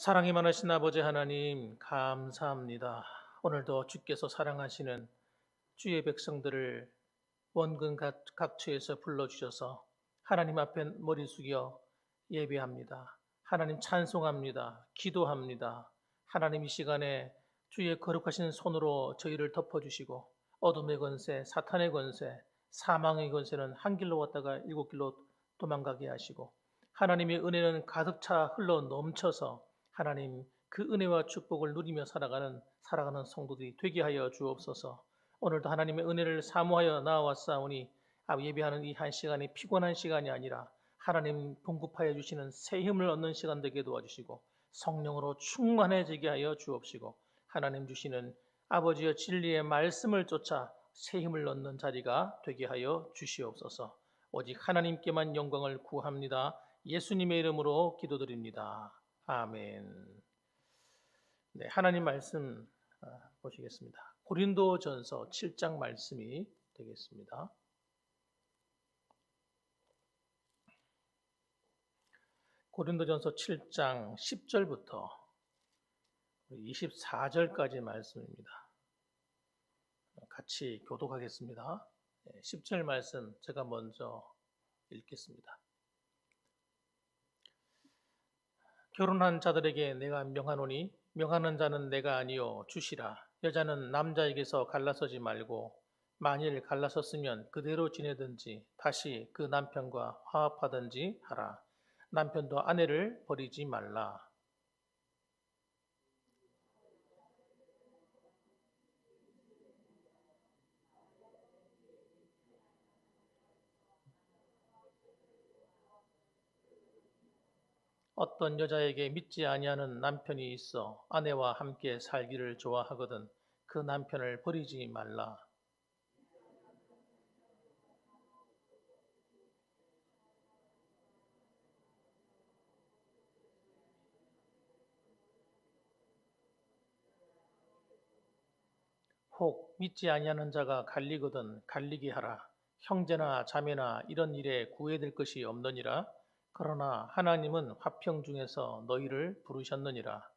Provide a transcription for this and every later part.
사랑이 많으신 아버지 하나님, 감사합니다. 오늘도 주께서 사랑하시는 주의 백성들을 원근 각처에서 불러주셔서 하나님 앞에 머리 숙여 예배합니다. 하나님 찬송합니다. 기도합니다. 하나님 이 시간에 주의 거룩하신 손으로 저희를 덮어주시고 어둠의 권세, 사탄의 권세, 사망의 권세는 한 길로 왔다가 일곱 길로 도망가게 하시고 하나님의 은혜는 가득 차 흘러 넘쳐서 하나님 그 은혜와 축복을 누리며 살아가는 성도들이 되게 하여 주옵소서. 오늘도 하나님의 은혜를 사모하여 나아왔사오니 예배하는 이 한 시간이 피곤한 시간이 아니라 하나님 공급하여 주시는 새 힘을 얻는 시간 되게 도와주시고 성령으로 충만해지게 하여 주옵시고 하나님 주시는 아버지의 진리의 말씀을 쫓아 새 힘을 얻는 자리가 되게 하여 주시옵소서. 오직 하나님께만 영광을 구합니다. 예수님의 이름으로 기도드립니다. 아멘. 네, 하나님 말씀 보시겠습니다. 고린도전서 7장 말씀이 되겠습니다. 고린도전서 7장 10절부터 24절까지 말씀입니다. 같이 교독하겠습니다. 10절 말씀 제가 먼저 읽겠습니다. 결혼한 자들에게 내가 명하노니 명하는 자는 내가 아니요 주시라. 여자는 남자에게서 갈라서지 말고 만일 갈라섰으면 그대로 지내든지 다시 그 남편과 화합하든지 하라. 남편도 아내를 버리지 말라. 어떤 여자에게 믿지 아니하는 남편이 있어 아내와 함께 살기를 좋아하거든 그 남편을 버리지 말라. 혹 믿지 아니하는 자가 갈리거든 갈리게 하라. 형제나 자매나 이런 일에 구애될 것이 없느니라. 그러나 하나님은 화평 중에서 너희를 부르셨느니라.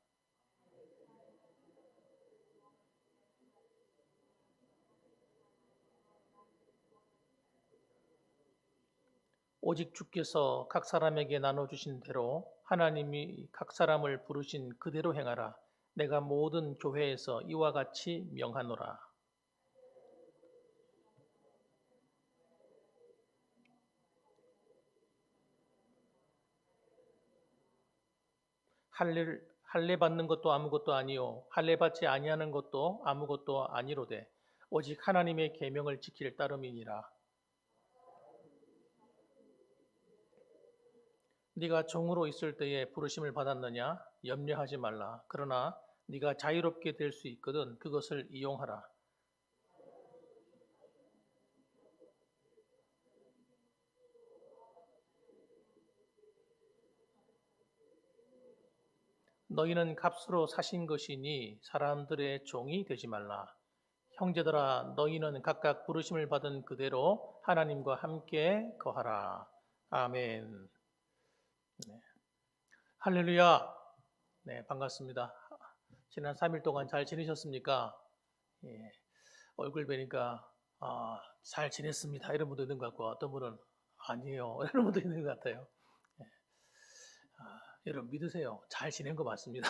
오직 주께서 각 사람에게 나눠주신 대로 하나님이 각 사람을 부르신 그대로 행하라. 내가 모든 교회에서 이와 같이 명하노라. 할례 받는 것도 아무것도 아니요 할례 받지 아니하는 것도 아무것도 아니로되 오직 하나님의 계명을 지킬 따름이니라. 네가 종으로 있을 때에 부르심을 받았느냐? 염려하지 말라. 그러나 네가 자유롭게 될 수 있거든 그것을 이용하라. 너희는 값으로 사신 것이니 사람들의 종이 되지 말라. 형제들아 너희는 각각 부르심을 받은 그대로 하나님과 함께 거하라. 아멘. 네. 할렐루야. 네, 반갑습니다. 지난 3일 동안 잘 지내셨습니까? 예, 얼굴 뵈니까 잘 지냈습니다. 이런 분도 있는 것 같고 어떤 분은 아니에요. 이런 분도 있는 것 같아요. 예, 여러분 믿으세요. 잘 지낸 거 맞습니다.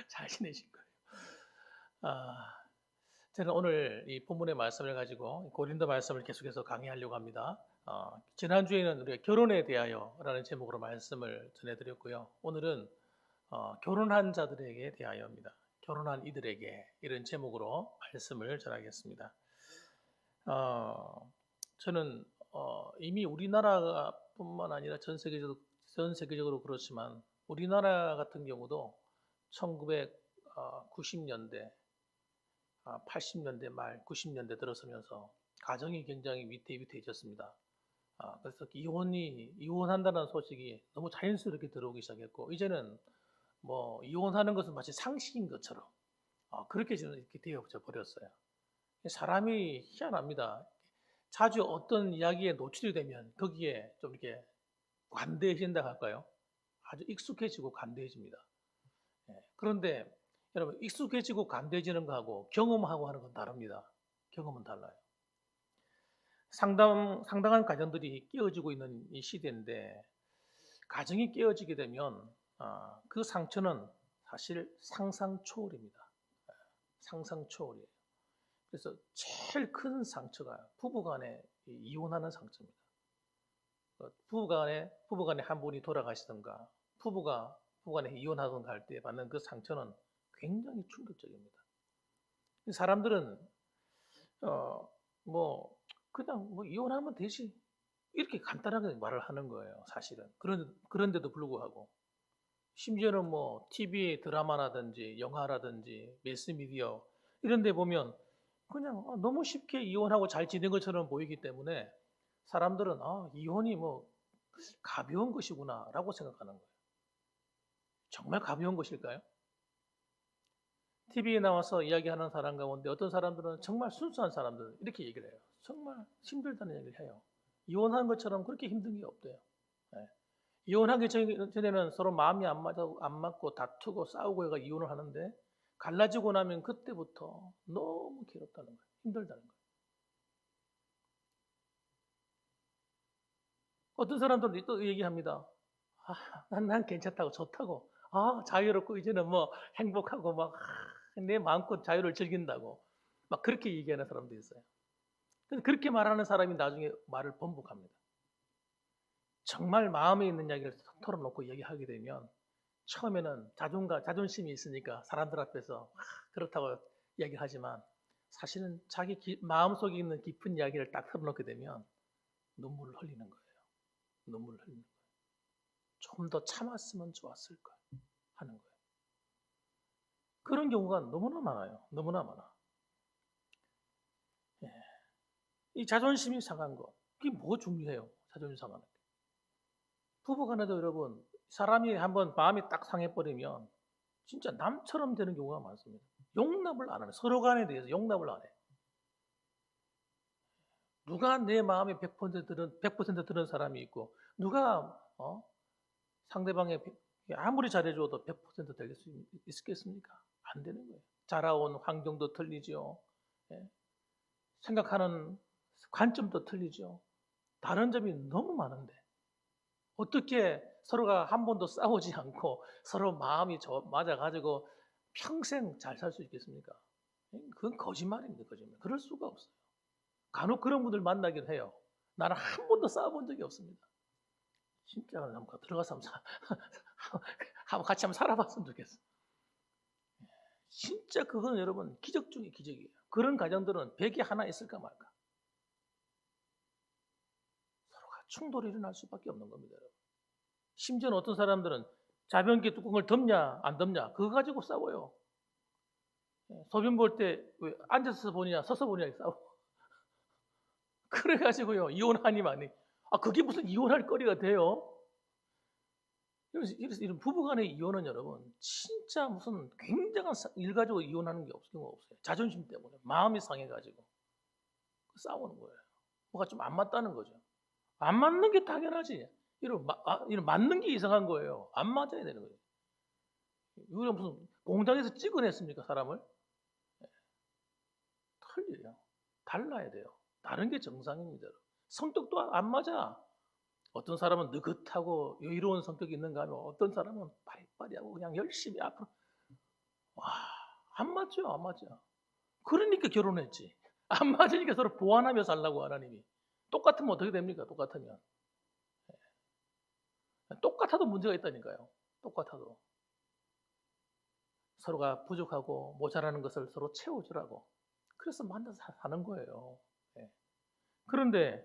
잘 지내신 거예요. 아, 저는 오늘 이 본문의 말씀을 가지고 고린도 말씀을 계속해서 강의하려고 합니다. 지난주에는 우리가 결혼에 대하여라는 제목으로 말씀을 전해드렸고요. 오늘은 결혼한 자들에게 대하여입니다. 결혼한 이들에게 이런 제목으로 말씀을 전하겠습니다. 저는 이미 우리나라뿐만 아니라 전 세계적으로 그렇지만 우리나라 같은 경우도 1990년대, 80년대 말, 90년대 들어서면서 가정이 굉장히 위태위태해졌습니다. 그래서 이혼한다는 소식이 너무 자연스럽게 들어오기 시작했고 이제는 뭐 이혼하는 것은 마치 상식인 것처럼 그렇게 지금 이렇게 되어져 버렸어요. 사람이 희한합니다. 자주 어떤 이야기에 노출이 되면 거기에 좀 이렇게 관대해진다 할까요? 아주 익숙해지고 관대해집니다. 그런데 여러분 익숙해지고 감대해지는 거하고 경험하고 하는 건 다릅니다. 경험은 달라요. 상당한 가정들이 깨어지고 있는 이 시대인데 가정이 깨어지게 되면 그 상처는 사실 상상 초월입니다. 상상 초월이에요. 그래서 제일 큰 상처가 부부간에 이혼하는 상처입니다. 부부간에 한 분이 돌아가시던가 부부간에 이혼하던가 할 때 받는 그 상처는 굉장히 충격적입니다. 사람들은 뭐 그냥 뭐 이혼하면 되지 이렇게 간단하게 말을 하는 거예요, 사실은. 그런데도 불구하고 심지어는 뭐 TV 드라마라든지 영화라든지 매스미디어 이런 데 보면 그냥 너무 쉽게 이혼하고 잘 지낸 것처럼 보이기 때문에 사람들은 이혼이 뭐 가벼운 것이구나라고 생각하는 거예요. 정말 가벼운 것일까요? TV에 나와서 이야기하는 사람 가운데 어떤 사람들은 정말 순수한 사람들 이렇게 얘기를 해요. 정말 힘들다는 얘기를 해요. 이혼한 것처럼 그렇게 힘든 게 없대요. 예. 이혼하기 전에는 서로 마음이 안 맞고 다투고 싸우고 해가 이혼을 하는데 갈라지고 나면 그때부터 너무 괴롭다는 거예요. 힘들다는 거예요. 어떤 사람들은 또 얘기합니다. 난 괜찮다고 좋다고. 자유롭고 이제는 뭐 행복하고 막 내 마음껏 자유를 즐긴다고 막 그렇게 얘기하는 사람도 있어요. 근데 그렇게 말하는 사람이 나중에 말을 번복합니다. 정말 마음에 있는 이야기를 털어놓고 얘기하게 되면 처음에는 자존심이 있으니까 사람들 앞에서 그렇다고 이야기하지만 사실은 자기 마음속에 있는 깊은 이야기를 딱 털어놓게 되면 눈물을 흘리는 거예요. 눈물을 흘리는 거예요. 좀 더 참았으면 좋았을 걸 하는 거예요. 그런 경우가 너무나 많아요. 너무나 많아. 이 자존심이 상한 거. 그게 뭐 중요해요? 자존심 상하는 게. 부부간에도 여러분 사람이 한번 마음이 딱 상해버리면 진짜 남처럼 되는 경우가 많습니다. 용납을 안 하네. 서로 간에 대해서 용납을 안 해. 누가 내 마음에 100% 들은 사람이 있고 누가 상대방의 아무리 잘해줘도 100% 될 수 있겠습니까? 안 되는 거예요. 자라온 환경도 틀리죠. 예. 생각하는 관점도 틀리죠. 다른 점이 너무 많은데 어떻게 서로가 한 번도 싸우지 않고 서로 마음이 맞아가지고 평생 잘 살 수 있겠습니까? 그건 거짓말입니다. 거짓말. 그럴 수가 없어요. 간혹 그런 분들 만나긴 해요. 나는 한 번도 싸워본 적이 없습니다. 진짜 한번 들어가서 한번 같이 한번 살아봤으면 좋겠어. 진짜 그건 여러분 기적 중의 기적이에요. 그런 가정들은 100이 하나 있을까 말까. 서로가 충돌이 일어날 수밖에 없는 겁니다. 여러분. 심지어는 어떤 사람들은 자변기 뚜껑을 덮냐 안 덮냐 그거 가지고 싸워요. 소변 볼 때 앉아서 보냐 서서 보냐 싸워. 그래가지고요 이혼하니 많이. 그게 무슨 이혼할 거리가 돼요? 이런 부부간의 이혼은 여러분 진짜 무슨 굉장한 일 가지고 이혼하는 게 없어요. 자존심 때문에 마음이 상해가지고 싸우는 거예요. 뭐가 좀 안 맞다는 거죠. 안 맞는 게 당연하지. 이런 맞는 게 이상한 거예요. 안 맞아야 되는 거예요. 우리가 무슨 공장에서 찍어냈습니까 사람을? 틀려요. 달라야 돼요. 다른 게 정상입니다. 성격도 안 맞아. 어떤 사람은 느긋하고 여유로운 성격이 있는가 하면 어떤 사람은 빠리빠리하고 그냥 열심히 앞으로. 안 맞죠. 안 맞아. 그러니까 결혼했지. 안 맞으니까 서로 보완하며 살라고 하나님이. 똑같으면 어떻게 됩니까? 똑같으면. 똑같아도 문제가 있다니까요. 똑같아도. 서로가 부족하고 모자라는 것을 서로 채워주라고. 그래서 만나서 사는 거예요. 그런데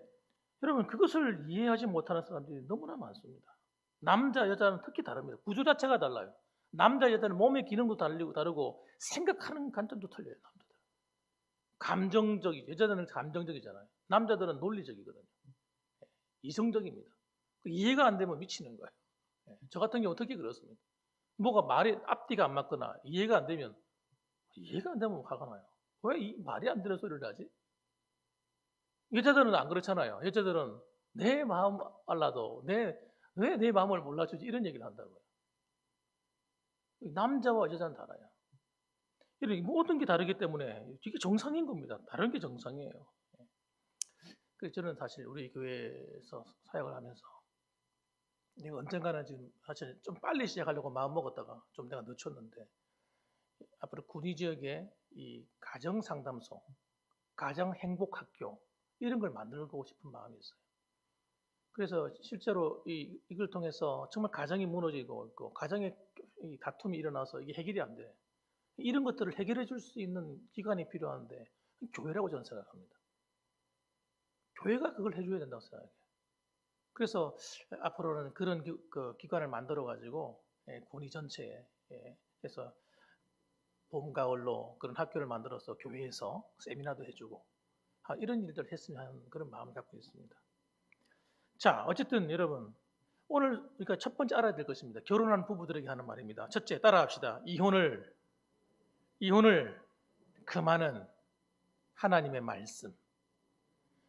여러분 그것을 이해하지 못하는 사람들이 너무나 많습니다. 남자 여자는 특히 다릅니다. 구조 자체가 달라요. 남자 여자는 몸의 기능도 다르고 생각하는 관점도 틀려요. 남자들. 감정적이죠. 여자들은 감정적이잖아요. 남자들은 논리적이거든요. 이성적입니다. 이해가 안 되면 미치는 거예요. 저 같은 경우 특히 그렇습니다. 뭐가 말이 앞뒤가 안 맞거나 이해가 안 되면 화가 나요. 왜 이 말이 안 되는 소리를 하지? 여자들은 안 그렇잖아요. 여자들은 내 마음 알라도 왜 내 마음을 몰라주지 이런 얘기를 한다고요. 남자와 여자는 달라요. 이런 모든 게 다르기 때문에 이게 정상인 겁니다. 다른 게 정상이에요. 그래서 저는 사실 우리 교회에서 사역을 하면서 내가 언젠가는 지금 사실 좀 빨리 시작하려고 마음 먹었다가 좀 내가 늦췄는데 앞으로 구리 지역에 이 가정 상담소, 가정 행복 학교 이런 걸 만들고 싶은 마음이 있어요. 그래서 실제로 이걸 통해서 정말 가정이 무너지고 있고 가정에 이 다툼이 일어나서 이게 해결이 안 돼. 이런 것들을 해결해 줄 수 있는 기관이 필요한데 교회라고 저는 생각합니다. 교회가 그걸 해줘야 된다고 생각해요. 그래서 앞으로는 그런 그 기관을 만들어 가지고 군위 전체에 해서 봄, 가을로 그런 학교를 만들어서 교회에서 세미나도 해주고 이런 일들을 했으면 하는 그런 마음을 갖고 있습니다. 자, 어쨌든 여러분 오늘 그러니까 첫 번째 알아야 될 것입니다. 결혼한 부부들에게 하는 말입니다. 첫째, 따라합시다. 이혼을 금하는 하나님의 말씀.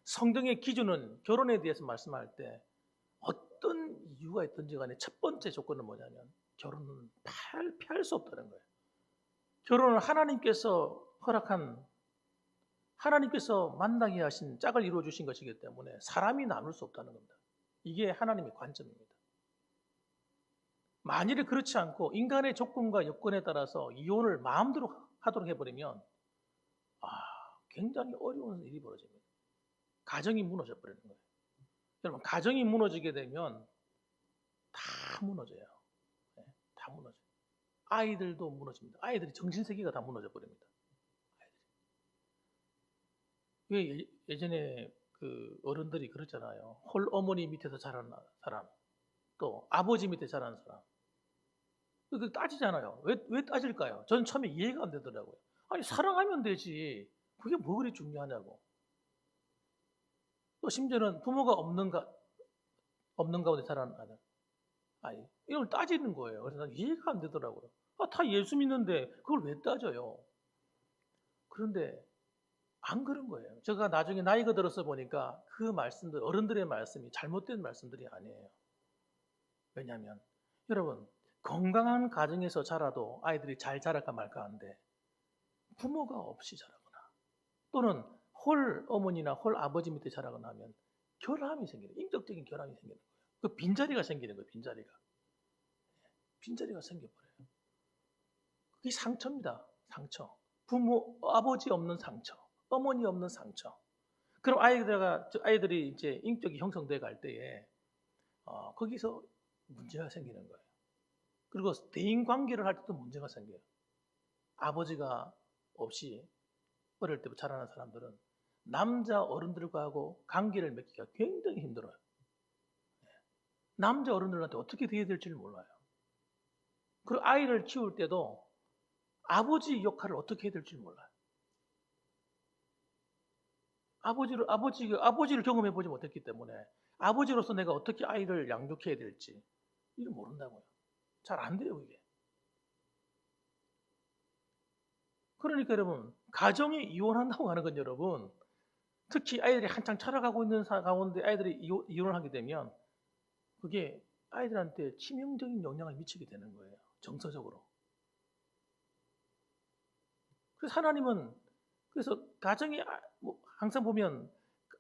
성경의 기준은 결혼에 대해서 말씀할 때 어떤 이유가 있든지 간에 첫 번째 조건은 뭐냐면 결혼은 피할 수 없다는 거예요. 결혼은 하나님께서 허락한 하나님께서 만나게 하신 짝을 이루어 주신 것이기 때문에 사람이 나눌 수 없다는 겁니다. 이게 하나님의 관점입니다. 만일에 그렇지 않고 인간의 조건과 여건에 따라서 이혼을 마음대로 하도록 해버리면 굉장히 어려운 일이 벌어집니다. 가정이 무너져 버리는 거예요. 여러분, 가정이 무너지게 되면 다 무너져요. 다 무너져요. 아이들도 무너집니다. 아이들이 정신세계가 다 무너져 버립니다. 왜 예전에 그 어른들이 그랬잖아요. 홀 어머니 밑에서 자란 사람, 또 아버지 밑에 자란 사람. 그 따지잖아요. 왜 따질까요? 저는 처음에 이해가 안 되더라고요. 아니, 사랑하면 되지. 그게 뭐 그리 중요하냐고. 또 심지어는 부모가 없는 가운데 자란 아들. 아니, 이걸 따지는 거예요. 그래서 난 이해가 안 되더라고요. 다 예수 믿는데 그걸 왜 따져요? 그런데 안 그런 거예요. 제가 나중에 나이가 들어서 보니까 그 말씀들, 어른들의 말씀이 잘못된 말씀들이 아니에요. 왜냐하면 여러분, 건강한 가정에서 자라도 아이들이 잘 자랄까 말까 하는데 부모가 없이 자라거나 또는 홀 어머니나 홀 아버지 밑에 자라거나 하면 결함이 생기는, 인격적인 결함이 생기는 거예요. 그 빈자리가 생기는 거예요. 빈자리가 생겨버려요. 그게 상처입니다. 상처. 부모, 아버지 없는 상처, 어머니 없는 상처. 그럼 아이들이 이제 인격이 형성돼 갈 때에 거기서 문제가 생기는 거예요. 그리고 대인 관계를 할 때도 문제가 생겨요. 아버지가 없이 어릴 때부터 자라는 사람들은 남자 어른들과 하고 관계를 맺기가 굉장히 힘들어요. 남자 어른들한테 어떻게 대해야 될지를 몰라요. 그리고 아이를 키울 때도 아버지 역할을 어떻게 해야 될지 몰라요. 아버지를 경험해 보지 못했기 때문에 아버지로서 내가 어떻게 아이를 양육해야 될지 이걸 모른다고요. 잘 안 돼요, 이게. 그러니까 여러분, 가정이 이혼한다고 하는 건 여러분, 특히 아이들이 한창 자라가고 있는 가운데 아이들이 이혼을 하게 되면 그게 아이들한테 치명적인 영향을 미치게 되는 거예요. 정서적으로. 그래서 하나님은 그래서 가정이 항상 보면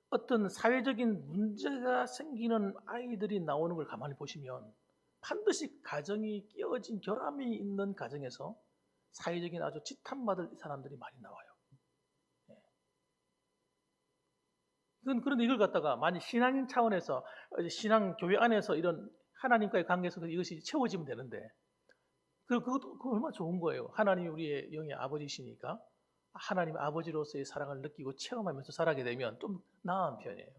어떤 사회적인 문제가 생기는 아이들이 나오는 걸 가만히 보시면 반드시 가정이 깨어진 결함이 있는 가정에서 사회적인 아주 지탄받을 사람들이 많이 나와요. 그런데 이걸 갖다가 만약 신앙인 차원에서 신앙 교회 안에서 이런 하나님과의 관계에서 이것이 채워지면 되는데 그거 얼마나 좋은 거예요. 하나님이 우리의 영의 아버지시니까 하나님 아버지로서의 사랑을 느끼고 체험하면서 자라게 되면 좀 나은 편이에요.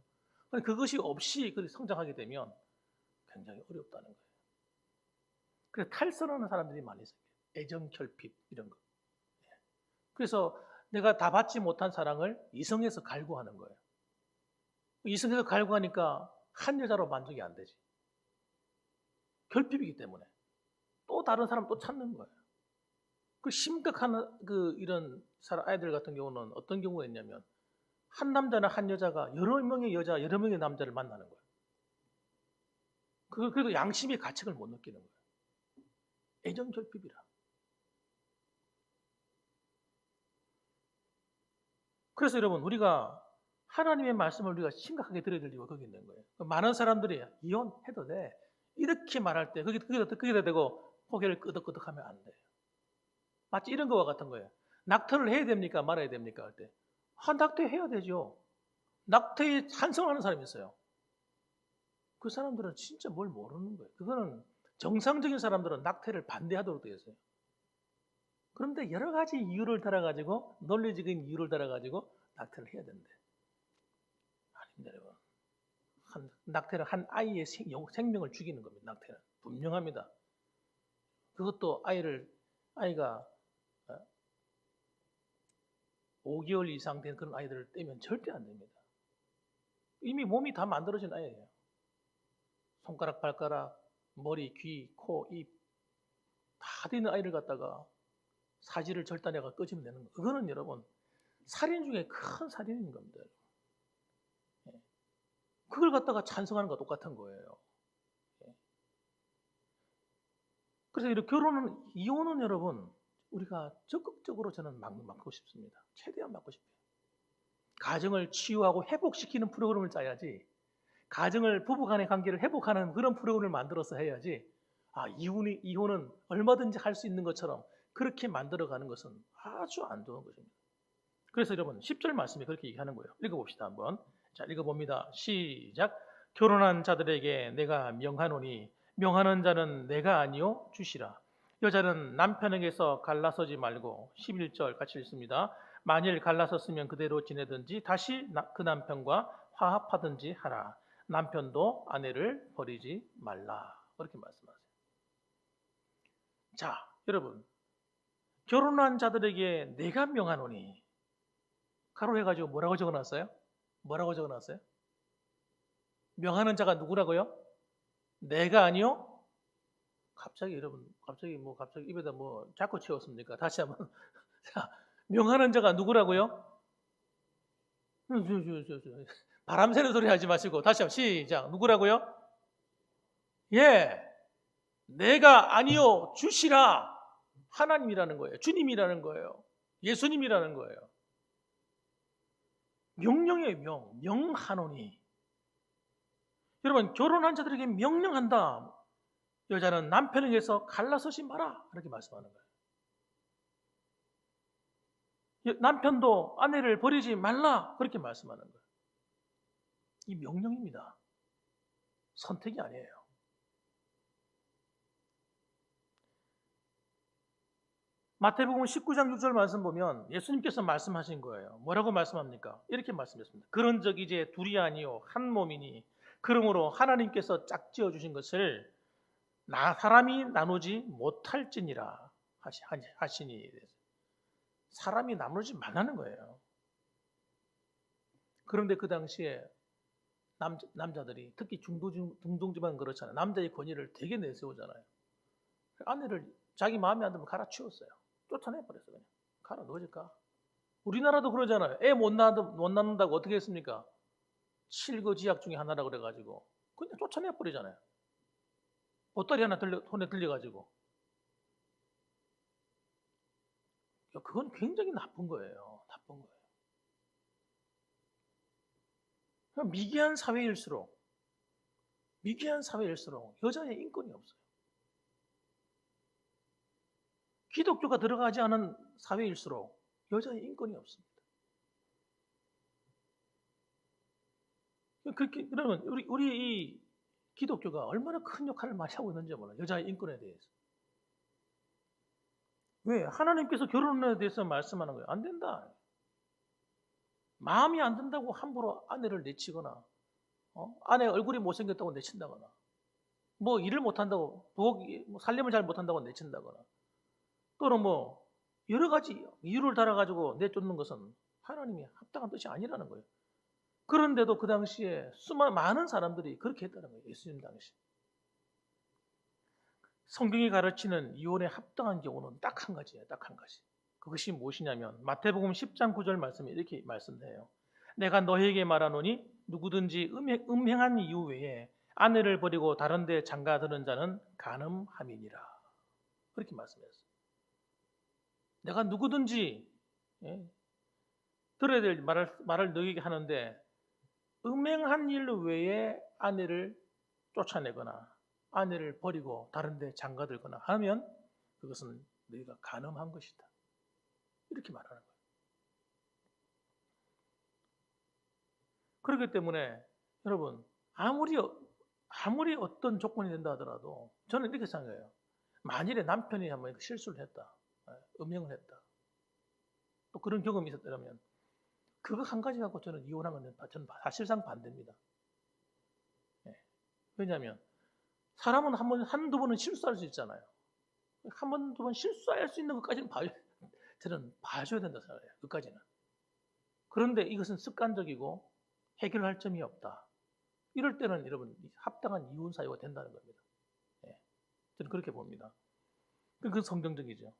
그런데 그것이 없이 성장하게 되면 굉장히 어렵다는 거예요. 그래서 탈선하는 사람들이 많이 생겨요. 애정 결핍 이런 거. 그래서 내가 다 받지 못한 사랑을 이성에서 갈구하는 거예요. 이성에서 갈구하니까 한 여자로 만족이 안 되지. 결핍이기 때문에 또 다른 사람 또 찾는 거예요. 그 심각한 이런 아이들 같은 경우는 어떤 경우가 있냐면 한 남자나 한 여자가 여러 명의 여자, 여러 명의 남자를 만나는 거예요. 그래도 양심의 가책을 못 느끼는 거예요. 애정 결핍이라. 그래서 여러분 우리가 하나님의 말씀을 우리가 심각하게 들어야 될 이유가 거기 있는 거예요. 많은 사람들이 이혼해도 돼 이렇게 말할 때 거기다 대고 고개를 끄덕끄덕하면 안 돼요. 마치 이런 거와 같은 거예요. 낙태를 해야 됩니까? 말아야 됩니까? 할 때. 낙태해야 되죠. 낙태에 찬성하는 사람이 있어요. 그 사람들은 진짜 뭘 모르는 거예요. 그거는 정상적인 사람들은 낙태를 반대하도록 되어 있어요. 그런데 여러 가지 이유를 달아가지고 논리적인 이유를 달아가지고 낙태를 해야 된대. 아닙니다, 여러분. 낙태는 한 아이의 생명을 죽이는 겁니다. 낙태는 분명합니다. 그것도 아이가 5개월 이상 된 그런 아이들을 떼면 절대 안 됩니다. 이미 몸이 다 만들어진 아이예요. 손가락, 발가락, 머리, 귀, 코, 입 다 되는 아이를 갖다가 사지를 절단해가 끄집어내는 거예요. 그거는 여러분 살인 중에 큰 살인인 겁니다. 그걸 갖다가 찬성하는 것과 똑같은 거예요. 그래서 이렇게 이혼은 여러분 우리가 적극적으로 저는 막고 싶습니다. 최대한 막고 싶어요. 가정을 치유하고 회복시키는 프로그램을 짜야지 가정을 부부간의 관계를 회복하는 그런 프로그램을 만들어서 해야지 이혼은 얼마든지 할 수 있는 것처럼 그렇게 만들어가는 것은 아주 안 좋은 것입니다. 그래서 여러분 10절 말씀이 그렇게 얘기하는 거예요. 읽어봅시다 한번. 자, 읽어봅니다. 시작. 결혼한 자들에게 내가 명하노니 명하는 자는 내가 아니요 주시라. 여자는 남편에게서 갈라서지 말고 11절 같이 읽습니다. 만일 갈라섰으면 그대로 지내든지 다시 그 남편과 화합하든지 하라. 남편도 아내를 버리지 말라. 그렇게 말씀하세요. 자, 여러분 결혼한 자들에게 내가 명하노니 가로 해가지고 뭐라고 적어놨어요? 뭐라고 적어놨어요? 명하는 자가 누구라고요? 내가 아니요? 갑자기 여러분 갑자기 입에다 자꾸 채웠습니까? 다시 한번 자, 명하는 자가 누구라고요? 바람 새는 소리 하지 마시고 다시 한번 시작. 누구라고요? 예, 내가 아니요 주시라. 하나님이라는 거예요. 주님이라는 거예요. 예수님이라는 거예요. 명령이에요. 명하노니. 여러분 결혼한 자들에게 명령한다. 여자는 남편에게서 갈라서지 마라. 이렇게 말씀하는 거예요. 남편도 아내를 버리지 말라. 그렇게 말씀하는 거예요. 이 명령입니다. 선택이 아니에요. 마태복음 19장 6절 말씀 보면 예수님께서 말씀하신 거예요. 뭐라고 말씀합니까? 이렇게 말씀했습니다. 그런 적 이제 둘이 아니요 한 몸이니 그러므로 하나님께서 짝지어 주신 것을 사람이 나누지 못할지니라 하시니 사람이 나누지 말라는 거예요. 그런데 그 당시에 남자들이 특히 중동지방은 그렇잖아요. 남자의 권위를 되게 내세우잖아요. 아내를 자기 마음에 안 들면 갈아치웠어요. 쫓아내버렸어요. 그냥. 갈아 넣어줄까? 우리나라도 그러잖아요. 애 못 낳는다고 어떻게 했습니까? 7거 지약 중에 하나라고 그래가지고 그냥 쫓아내버리잖아요. 보따리 하나 손에 들려가지고. 그건 굉장히 나쁜 거예요. 나쁜 거예요. 미개한 사회일수록 여자의 인권이 없어요. 기독교가 들어가지 않은 사회일수록 여자의 인권이 없습니다. 그러면 우리 이 기독교가 얼마나 큰 역할을 많이 하고 있는지 몰라요. 여자의 인권에 대해서. 왜? 하나님께서 결혼에 대해서 말씀하는 거예요. 안 된다. 마음이 안 든다고 함부로 아내를 내치거나 아내 얼굴이 못생겼다고 내친다거나 일을 못한다고 살림을 잘 못한다고 내친다거나 또는 여러 가지 이유를 달아가지고 내쫓는 것은 하나님이 합당한 뜻이 아니라는 거예요. 그런데도 그 당시에 많은 사람들이 그렇게 했다는 거예요. 예수님 당시. 성경이 가르치는 이혼에 합당한 경우는 딱 한 가지예요. 딱 한 가지. 그것이 무엇이냐면 마태복음 10장 9절 말씀에 이렇게 말씀해요. 내가 너희에게 말하노니 누구든지 음행한 이유 외에 아내를 버리고 다른 데 장가드는 자는 간음함이니라. 그렇게 말씀했어요. 내가 누구든지 들어야 될 말을 너에게 하는데 음행한 일 외에 아내를 쫓아내거나 아내를 버리고 다른 데 장가들거나 하면 그것은 너희가 간음한 것이다. 이렇게 말하는 거예요. 그렇기 때문에 여러분 아무리 어떤 조건이 된다 하더라도 저는 이렇게 생각해요. 만일에 남편이 한번 실수를 했다. 음행을 했다. 또 그런 경험이 있었다면 그거 한 가지 갖고 저는 이혼하면 저는 사실상 반대입니다. 왜냐하면 사람은 한두 번은 실수할 수 있잖아요. 한 번, 두 번 실수할 수 있는 것까지는 저는 봐줘야 된다 생각해요. 끝까지는. 그런데 이것은 습관적이고 해결할 점이 없다. 이럴 때는 여러분 합당한 이혼 사유가 된다는 겁니다. 저는 그렇게 봅니다. 그건 성경적이죠.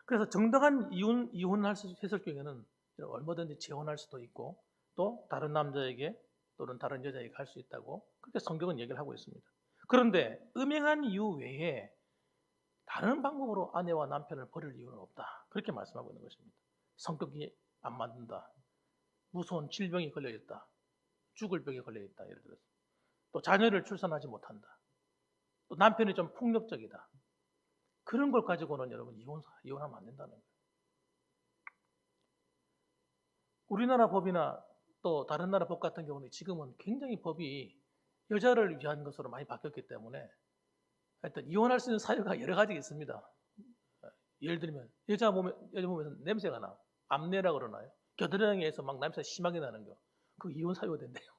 그래서 정당한 이혼을 했을 경우에는 얼마든지 재혼할 수도 있고 또 다른 남자에게 또는 다른 여자에게 갈 수 있다고 그렇게 성경은 얘기를 하고 있습니다. 그런데 음행한 이유 외에 다른 방법으로 아내와 남편을 버릴 이유는 없다. 그렇게 말씀하고 있는 것입니다. 성격이 안 맞는다. 무서운 질병이 걸려있다. 죽을 병에 걸려있다. 예를 들어서. 또 자녀를 출산하지 못한다. 또 남편이 좀 폭력적이다. 그런 걸 가지고는 여러분 이혼하면 안 된다는 거예요. 우리나라 법이나 또 다른 나라 법 같은 경우는 지금은 굉장히 법이 여자를 위한 것으로 많이 바뀌었기 때문에 하여튼 이혼할 수 있는 사유가 여러 가지 있습니다. 예를 들면 여자 몸에서 냄새가 나. 암내라 그러나요? 겨드랑이에서 막 냄새 심하게 나는 거. 그거 이혼 사유가 된대요.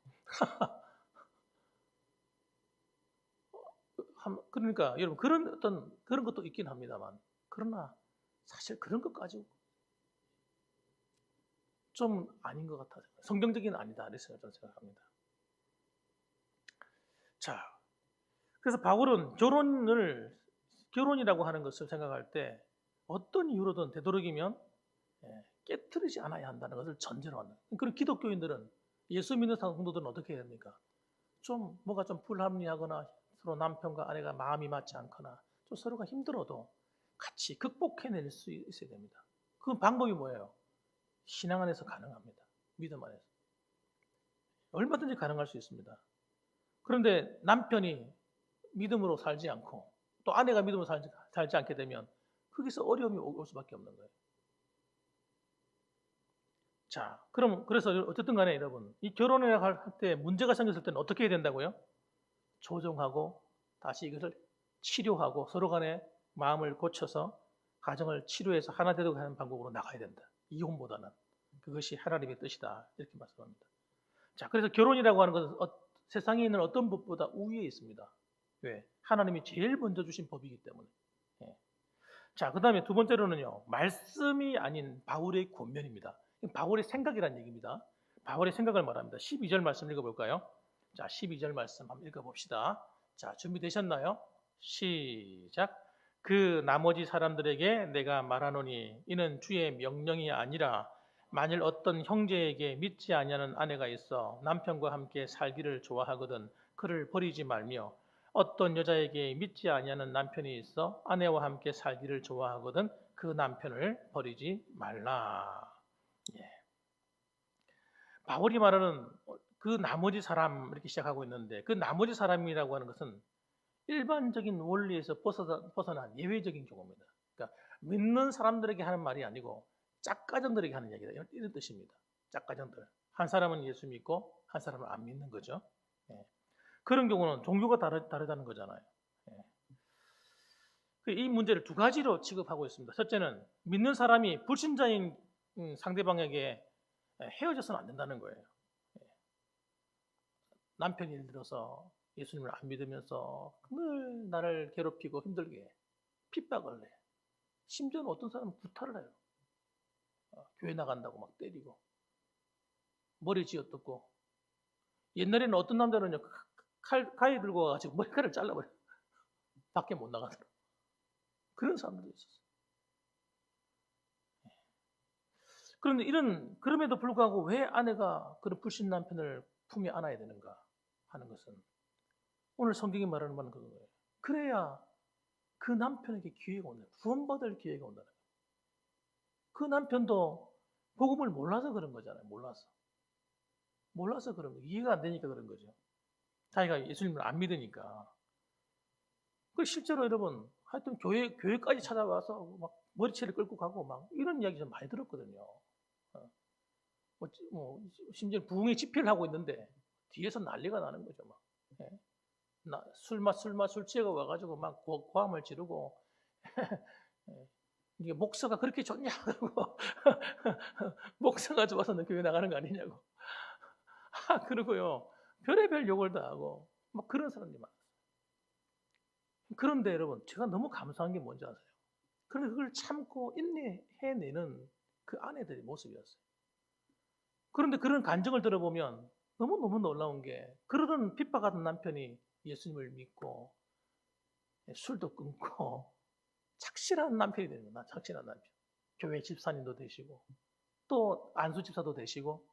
그러니까 여러분 그런 것도 있긴 합니다만 그러나 사실 그런 것 가지고 좀 아닌 것 같아요. 성경적인 아니다. 그래서 저는 생각합니다. 자, 그래서 바울은 결혼이라고 하는 것을 생각할 때 어떤 이유로든 되도록이면 깨트리지 않아야 한다는 것을 전제로 하는. 그런 기독교인들은 예수 믿는 성도들은 어떻게 해야 됩니까? 좀 뭐가 좀 불합리하거나 서로 남편과 아내가 마음이 맞지 않거나 좀 서로가 힘들어도 같이 극복해낼 수 있어야 됩니다. 그 방법이 뭐예요? 신앙 안에서 가능합니다. 믿음 안에서. 얼마든지 가능할 수 있습니다. 그런데 남편이 믿음으로 살지 않고 또 아내가 믿음으로 살지 않게 되면 거기서 어려움이 올 수밖에 없는 거예요. 자, 그래서 어쨌든 간에 여러분, 이 결혼을 할 때 문제가 생겼을 때는 어떻게 해야 된다고요? 조정하고 다시 이것을 치료하고 서로 간에 마음을 고쳐서 가정을 치료해서 하나 되도록 하는 방법으로 나가야 된다. 이혼보다는. 그것이 하나님의 뜻이다. 이렇게 말씀합니다. 자, 그래서 결혼이라고 하는 것은 세상에 있는 어떤 법보다 우위에 있습니다. 왜? 하나님이 제일 먼저 주신 법이기 때문에. 자, 그 다음에 두 번째로는요, 말씀이 아닌 바울의 권면입니다. 바울의 생각이라는 얘기입니다. 바울의 생각을 말합니다. 12절 말씀 읽어볼까요? 자, 12절 말씀 한번 읽어봅시다. 자, 준비되셨나요? 시작. 그 나머지 사람들에게 내가 말하노니 이는 주의 명령이 아니라 만일 어떤 형제에게 믿지 아니하는 아내가 있어 남편과 함께 살기를 좋아하거든 그를 버리지 말며 어떤 여자에게 믿지 아니하는 남편이 있어 아내와 함께 살기를 좋아하거든 그 남편을 버리지 말라. 예. 바울이 말하는 그 나머지 사람 이렇게 시작하고 있는데 그 나머지 사람이라고 하는 것은 일반적인 원리에서 벗어난 예외적인 경우입니다. 그러니까 믿는 사람들에게 하는 말이 아니고 짝가정들에게 하는 얘기다. 이런 뜻입니다. 짝가정들. 한 사람은 예수 믿고 한 사람은 안 믿는 거죠. 예. 그런 경우는 종교가 다르다는 거잖아요. 예. 이 문제를 두 가지로 취급하고 있습니다. 첫째는 믿는 사람이 불신자인 상대방에게 헤어져서는 안 된다는 거예요. 예. 남편이 예를 들어서 예수님을 안 믿으면서 늘 나를 괴롭히고 힘들게 해. 핍박을 해. 심지어는 어떤 사람은 구타를 해요. 교회 나간다고 막 때리고 머리 쥐어뜯고 옛날에는 어떤 남자는요 가위 들고 와가지고 머리카락을 잘라버려요. 밖에 못 나가도록. 그런 사람들도 있었어요. 그런데 그럼에도 불구하고 왜 아내가 그런 불신 남편을 품에 안아야 되는가 하는 것은 오늘 성경이 말하는 바는 그거예요. 그래야 그 남편에게 기회가 온다. 구원받을 기회가 온다는 거예요. 그 남편도 복음을 몰라서 그런 거잖아요. 몰라서 그런 거. 이해가 안 되니까 그런 거죠. 자기가 예수님을 안 믿으니까. 그 실제로 여러분 하여튼 교회까지 찾아와서 막 머리채를 끌고 가고 막 이런 이야기 좀 많이 들었거든요. 심지어 부흥의 집회를 하고 있는데 뒤에서 난리가 나는 거죠. 막. 예. 술 취해가 와가지고 막 고함을 지르고 예. 이게 목사가 그렇게 좋냐고 목사가 좋아서 너 교회 나가는 거 아니냐고 그러고요 별의별 욕을 다 하고 막 그런 사람들이 많아요. 그런데 여러분 제가 너무 감사한 게 뭔지 아세요? 그런데 그걸 참고 인내해내는 그 아내들의 모습이었어요. 그런데 그런 간증을 들어보면 너무너무 놀라운 게 그러던 핍박하던 남편이 예수님을 믿고 술도 끊고 착실한 남편이 되는 거야. 착실한 남편. 교회 집사님도 되시고 또 안수 집사도 되시고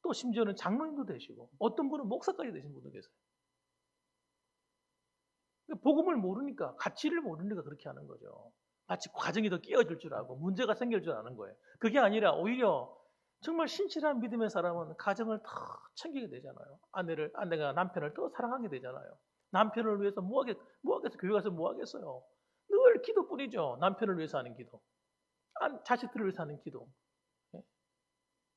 또 심지어는 장로님도 되시고 어떤 분은 목사까지 되신 분도 계세요. 복음을 모르니까 가치를 모르니까 그렇게 하는 거죠. 마치 과정이 더 끼어질 줄 알고 문제가 생길 줄 아는 거예요. 그게 아니라 오히려 정말 신실한 믿음의 사람은 가정을 더 챙기게 되잖아요. 아내가 남편을 더 사랑하게 되잖아요. 남편을 위해서 뭐 하겠어? 교회 가서 뭐 하겠어요? 늘 기도뿐이죠. 남편을 위해서 하는 기도. 자식들을 위해서 하는 기도. 예?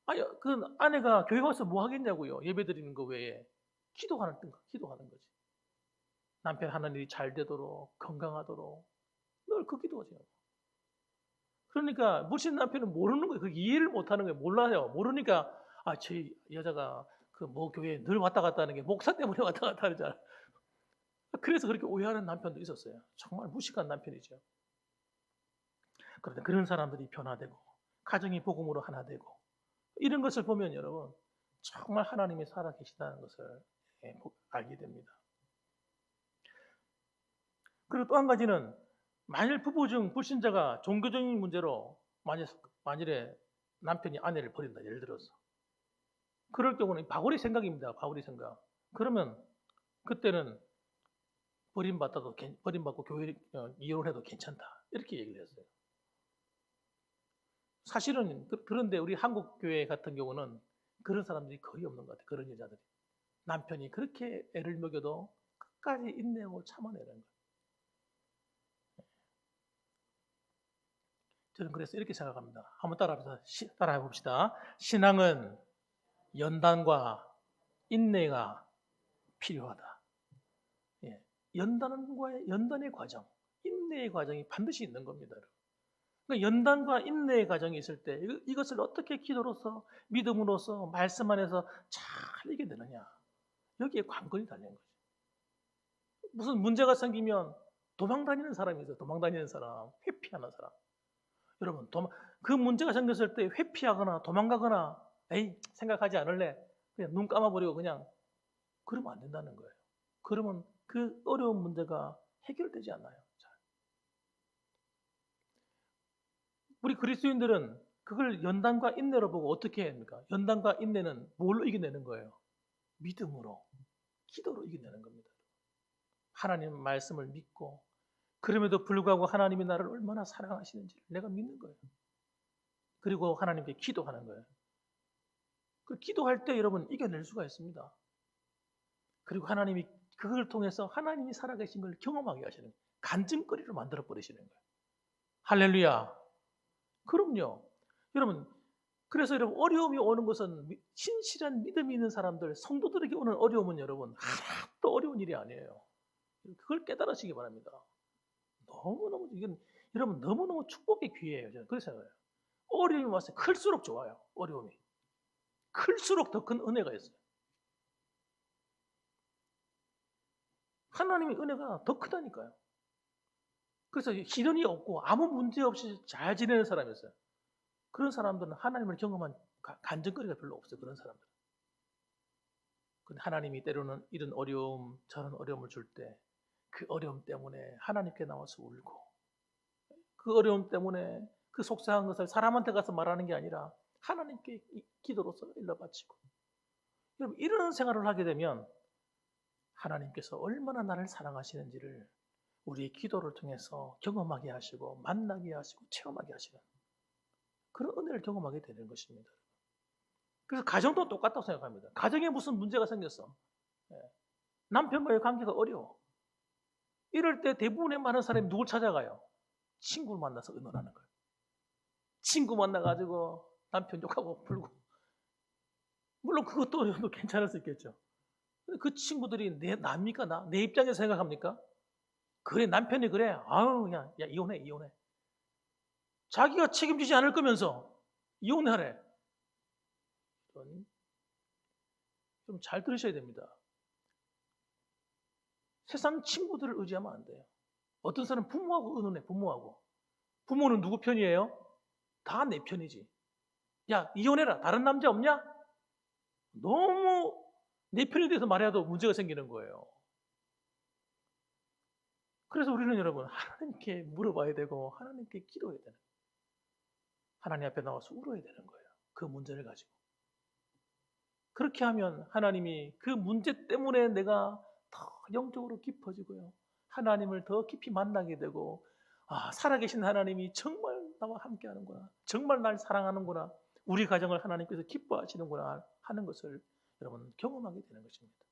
아니, 그 아내가 교회 가서 뭐 하겠냐고요. 예배 드리는 거 외에. 기도하는 거지. 남편 하는 일이 잘 되도록, 건강하도록 늘 그 기도하세요. 그러니까 물씬 남편은 모르는 거예요. 그 이해를 못 하는 거예요. 몰라요. 모르니까, 저 여자가 그 뭐 교회에 늘 왔다 갔다 하는 게 목사 때문에 왔다 갔다 하잖아. 그래서 그렇게 오해하는 남편도 있었어요. 정말 무식한 남편이죠. 그런데 그런 사람들이 변화되고, 가정이 복음으로 하나 되고, 이런 것을 보면 여러분, 정말 하나님이 살아계시다는 것을 알게 됩니다. 그리고 또 한 가지는 만일 부부 중 불신자가 종교적인 문제로 만일에 남편이 아내를 버린다. 예를 들어서. 그럴 경우는 바울의 생각입니다. 바울의 생각. 그러면 그때는 버림받고 교회 이혼해도 괜찮다. 이렇게 얘기를 했어요. 사실은 그런데 우리 한국 교회 같은 경우는 그런 사람들이 거의 없는 것 같아요. 그런 여자들이. 남편이 그렇게 애를 먹여도 끝까지 인내하고 참아내는 거예요. 저는 그래서 이렇게 생각합니다. 한번 따라해 봅시다. 신앙은 연단과 인내가 필요하다. 예. 연단의 과정, 인내의 과정이 반드시 있는 겁니다. 그러니까 연단과 인내의 과정이 있을 때 이것을 어떻게 기도로서 믿음으로써 말씀 안에서 잘 이겨내느냐. 여기에 관건이 달린 거죠. 무슨 문제가 생기면 도망다니는 사람이 있어요. 도망다니는 사람, 회피하는 사람. 여러분, 그 문제가 생겼을 때 회피하거나 도망가거나 에이 생각하지 않을래 그냥 눈 감아버리고 그냥 그러면 안 된다는 거예요. 그러면 그 어려운 문제가 해결되지 않아요. 우리 그리스도인들은 그걸 연단과 인내로 보고 어떻게 해야 합니까? 연단과 인내는 뭘로 이겨내는 거예요? 믿음으로, 기도로 이겨내는 겁니다. 하나님 말씀을 믿고 그럼에도 불구하고 하나님이 나를 얼마나 사랑하시는지를 내가 믿는 거예요. 그리고 하나님께 기도하는 거예요. 그 기도할 때 여러분 이겨낼 수가 있습니다. 그리고 하나님이 그걸 통해서 하나님이 살아계신 걸 경험하게 하시는 거예요. 간증거리로 만들어 버리시는 거예요. 할렐루야. 그럼요. 여러분, 그래서 여러분 어려움이 오는 것은 신실한 믿음이 있는 사람들, 성도들에게 오는 어려움은 여러분 하나도 어려운 일이 아니에요. 그걸 깨달으시기 바랍니다. 이건 여러분 너무너무 축복의 기회예요. 저는 그래서 생각해요. 어려움이 와서 클수록 좋아요. 어려움이. 클수록 더 큰 은혜가 있어요. 하나님의 은혜가 더 크다니까요. 그래서 시련이 없고 아무 문제 없이 잘 지내는 사람이 있어요. 그런 사람들은 하나님을 경험한 간증거리가 별로 없어요. 그런 사람들. 근데 하나님이 때로는 이런 어려움, 저런 어려움을 줄 때 그 어려움 때문에 하나님께 나와서 울고 그 어려움 때문에 그 속상한 것을 사람한테 가서 말하는 게 아니라 하나님께 기도로서 일러 바치고 여러분 이런 생활을 하게 되면 하나님께서 얼마나 나를 사랑하시는지를 우리의 기도를 통해서 경험하게 하시고 만나게 하시고 체험하게 하시는 그런 은혜를 경험하게 되는 것입니다. 그래서 가정도 똑같다고 생각합니다. 가정에 무슨 문제가 생겼어. 예. 남편과의 관계가 어려워. 이럴 때 대부분의 많은 사람이 누굴 찾아가요? 친구를 만나서 의논하는 거예요. 친구 만나가지고 남편 욕하고 풀고. 물론 그것도 괜찮을 수 있겠죠. 근데 그 친구들이 납니까? 내 입장에서 생각합니까? 그래, 남편이 그래. 아유, 그냥, 야, 이혼해. 자기가 책임지지 않을 거면서 이혼하래. 좀 잘 들으셔야 됩니다. 세상 친구들을 의지하면 안 돼요. 어떤 사람은 부모하고 의논해, 부모하고. 부모는 누구 편이에요? 다 내 편이지. 야, 이혼해라. 다른 남자 없냐? 너무 내 편에 대해서 말해도 문제가 생기는 거예요. 그래서 우리는 여러분, 하나님께 물어봐야 되고, 하나님께 기도해야 되는 거예요. 하나님 앞에 나와서 울어야 되는 거예요. 그 문제를 가지고. 그렇게 하면 하나님이 그 문제 때문에 내가 더 영적으로 깊어지고요. 하나님을 더 깊이 만나게 되고, 아, 살아계신 하나님이 정말 나와 함께 하는구나. 정말 날 사랑하는구나. 우리 가정을 하나님께서 기뻐하시는구나 하는 것을 여러분 경험하게 되는 것입니다.